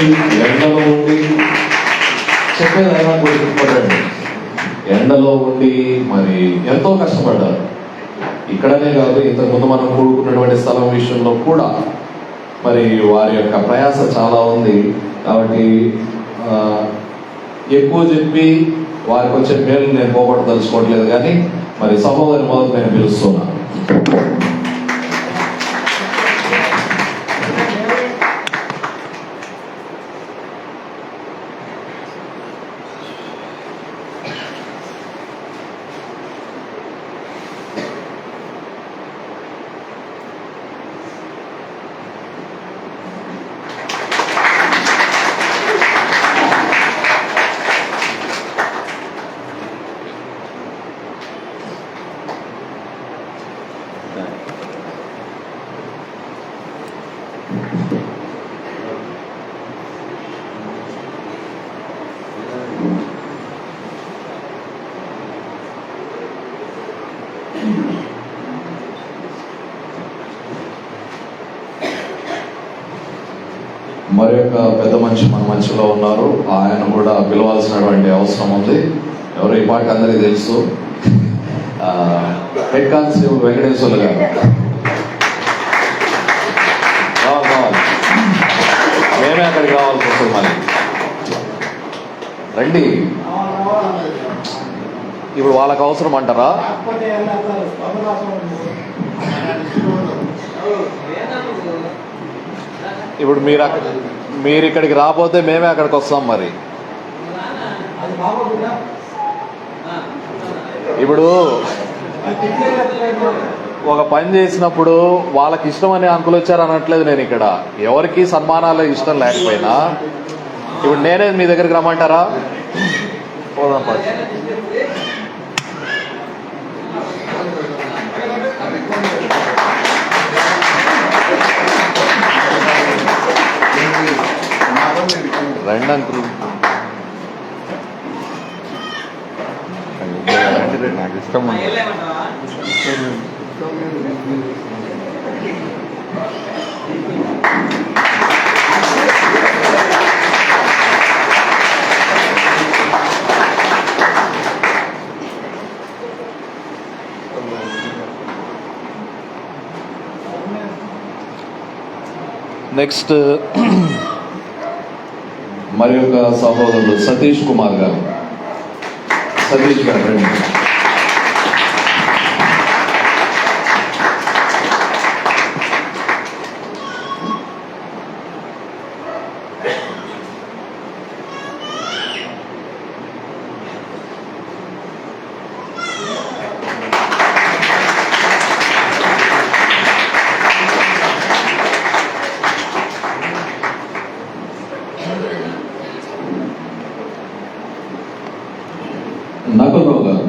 వచ్చి ఎండలో ఉండి చెప్పేది అయినా గుర్తుపడండి, ఎండలో ఉండి మరి ఎంతో కష్టపడ్డారు. ఇక్కడనే కాదు, ఇంతకుముందు మనం కూడుకున్నటువంటి స్థలం విషయంలో కూడా మరి వారి యొక్క ప్రయాస చాలా ఉంది. కాబట్టి ఎక్కువ చెప్పి వారికి వచ్చే మేలు నేను పోగొట్టదలుచుకోవట్లేదు, కానీ మరి సహోదరి మొదలు నేను పిలుస్తున్నాను. మరి యొక్క పెద్ద మనిషి మన మధ్యలో ఉన్నారు, ఆయన కూడా పిలవాల్సినటువంటి అవసరం ఉంది. ఎవరు ఈ పాటకు అందరికీ తెలుసు, హెడ్ కానిస్టేబుల్ వెంకటేశ్వర్లు గారు. మేమే అక్కడికి రావాల్సి వస్తుంది, మరి రండి. ఇప్పుడు వాళ్ళకి అవసరం అంటారా? ఇప్పుడు మీరు ఇక్కడికి రాకపోతే మేమే అక్కడికి వస్తాం. మరి ఇప్పుడు ఒక పని చేసినప్పుడు వాళ్ళకి ఇష్టం అని అంకులు వచ్చారు అనట్లేదు. నేను ఇక్కడ ఎవరికి సన్మానాలు ఇష్టం లేకపోయినా ఇప్పుడు నేనే మీ దగ్గరికి రమ్మంటారా? పోదాం పది. రండి అంకుల్. నాకు ఇష్టం ఉంది. నెక్స్ట్ మరి యొక్క సహోదరుడు సతీష్ కుమార్ గారు. సతీష్ గారు రండి. నకులరావు గారు.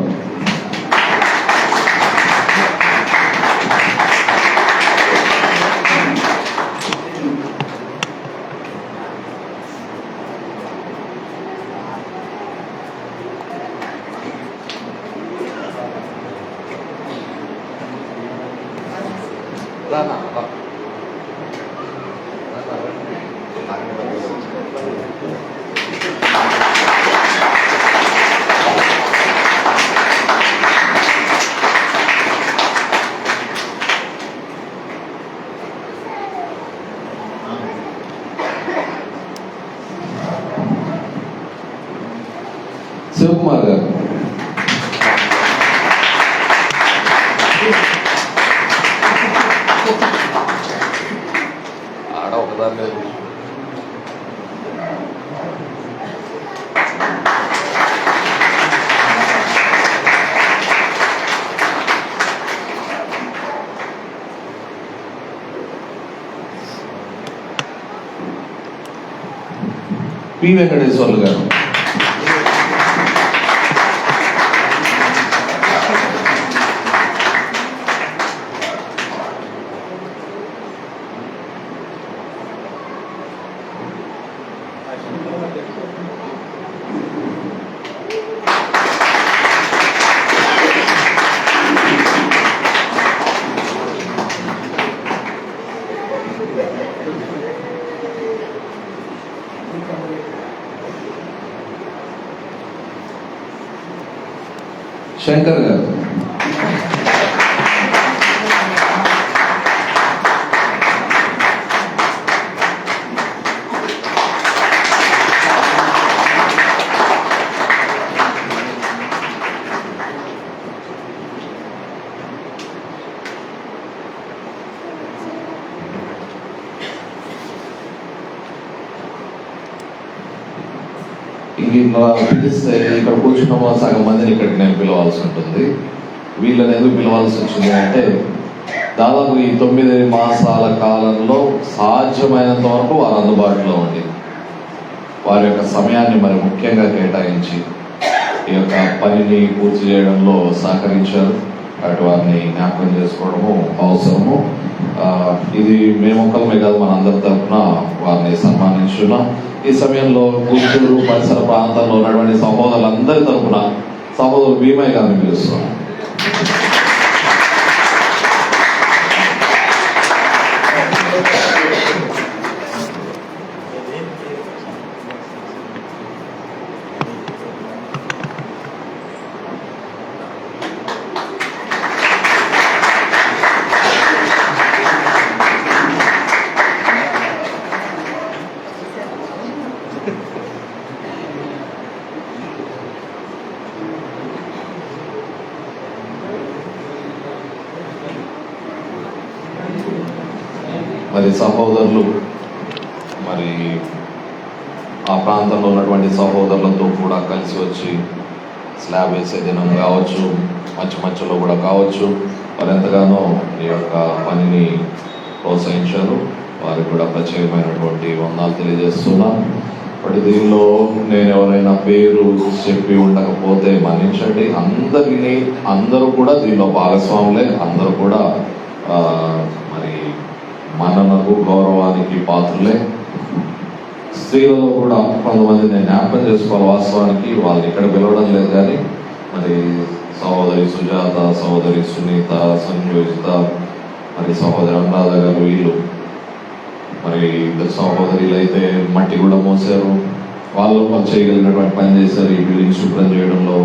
శివకుమార్ గారు. ఆడ ఒకదాన్ని పి వెంకటేశ్వర్లు గారు. శంకర్ గారు. ఇలా పిలిస్తే ఇక్కడ కూర్చున్న సగం మందిని ఇక్కడికి నేను పిలవాల్సి ఉంటుంది. వీళ్ళని ఎందుకు పిలవాల్సి వచ్చింది అంటే, దాదాపు ఈ 9 మాసాల కాలంలో సాధ్యమైనంత వరకు వారు అందుబాటులో ఉండి వారి యొక్క సమయాన్ని మరి ముఖ్యంగా కేటాయించి ఈ యొక్క పనిని పూర్తి చేయడంలో సహకరించారు. అటు వారిని జ్ఞాపకం చేసుకోవడము అవసరము. ఇది మేమొక్కలమే కాదు, మనందరి తరఫున వారిని సన్మానించున్నాం. ఈ సమయంలో గుంటూరు పరిసర ప్రాంతాల్లో ఉన్నటువంటి సహోదరులందరి తరఫున సహోదరులు భీమయ్య గారిని పిలుస్తున్నాం. మరి సహోదరులు మరి ఆ ప్రాంతంలో ఉన్నటువంటి సహోదరులతో కూడా కలిసి వచ్చి స్లాబ్ వేసే దినం కావచ్చు, మధ్యలో కూడా కావచ్చు, మరి ఎంతగానో ఈ యొక్క పనిని ప్రోత్సహించారు. వారికి కూడా ప్రత్యేకమైనటువంటి వందనాలు తెలియజేస్తున్నాం. బట్ దీనిలో నేను ఎవరైనా పేరు చెప్పి ఉండకపోతే మన్నించండి. అందరూ కూడా దీనిలో భాగస్వాములే. అందరూ కూడా మరి మనకు గౌరవానికి పాత్రలే. స్త్రీలలో కూడా కొంతమంది నేను జ్ఞాపకం చేసుకోవాలి. వాస్తవానికి వాళ్ళని ఇక్కడ పిలవడం లేదు, కానీ మరి సహోదరి సుజాత, సహోదరి సునీత, సంయోజిత, మరి సహోదరి అనురాధ గారు, వీళ్ళు మరి ఇద్దరు సహోదరులు అయితే మట్టి కూడా మోసారు. వాళ్ళు చేయగలిగినటువంటి పని చేశారు. ఈ బిల్డింగ్ శుభ్రం చేయడంలో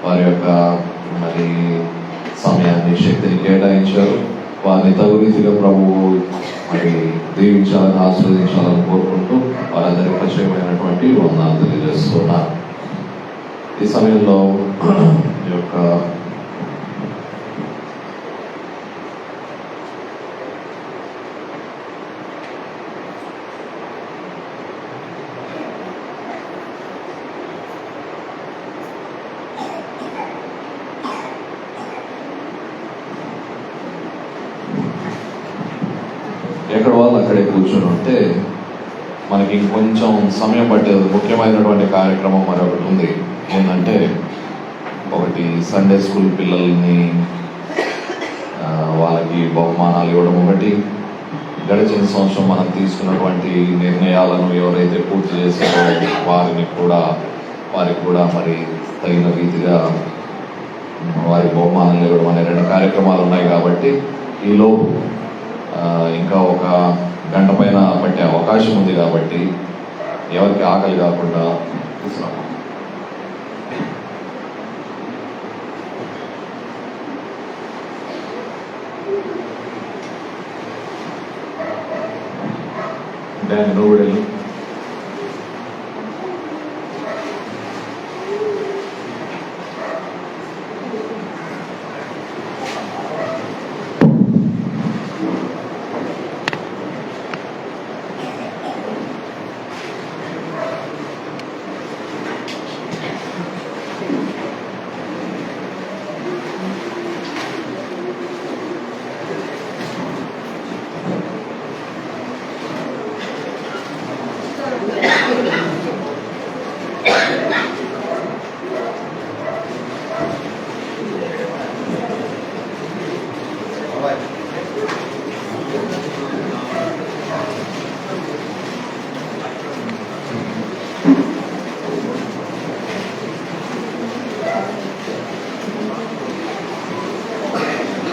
వారి యొక్క మరి సమయాన్ని, శక్తిని కేటాయించారు. వారిని తగు రీతిగా ప్రభువు మరి దీవించాలని, ఆశీర్వదించాలని కోరుకుంటూ వారందరికీ ప్రత్యేకమైనటువంటి వందనాలు తెలియజేస్తున్నారు. ఈ సమయంలో ఈ యొక్క ఎక్కడ వాళ్ళు అక్కడే కూర్చొని ఉంటే మనకి ఇంకొంచెం సమయం పట్టేది. ముఖ్యమైనటువంటి కార్యక్రమం మరొకటి ఉంది. ఏంటంటే, ఒకటి సండే స్కూల్ పిల్లల్ని వాళ్ళకి బహుమానాలు ఇవ్వడం ఒకటి. గడిచిన సంవత్సరం మనం తీసుకున్నటువంటి నిర్ణయాలను ఎవరైతే పూర్తి చేశారో వారికి కూడా మరి తగిన రీతిగా వారి బహుమానాలు ఇవ్వడం అనే 2 కార్యక్రమాలు ఉన్నాయి. కాబట్టి ఈలోపు ఇంకా ఒక గంట పైన పట్టే అవకాశం ఉంది. కాబట్టి ఎవరికి ఆకలి కాకుండా తీసుకున్నాము. నువ్వు కూడా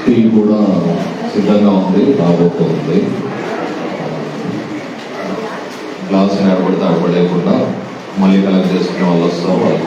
టీ కూడా సిద్ధంగా ఉంది, రాబోతుంది. గ్లాస్ ఆడబడితే ఆడబడేయకుండా మళ్ళీ కలెక్ట్ చేసుకునే వాళ్ళు వస్తారు వాళ్ళు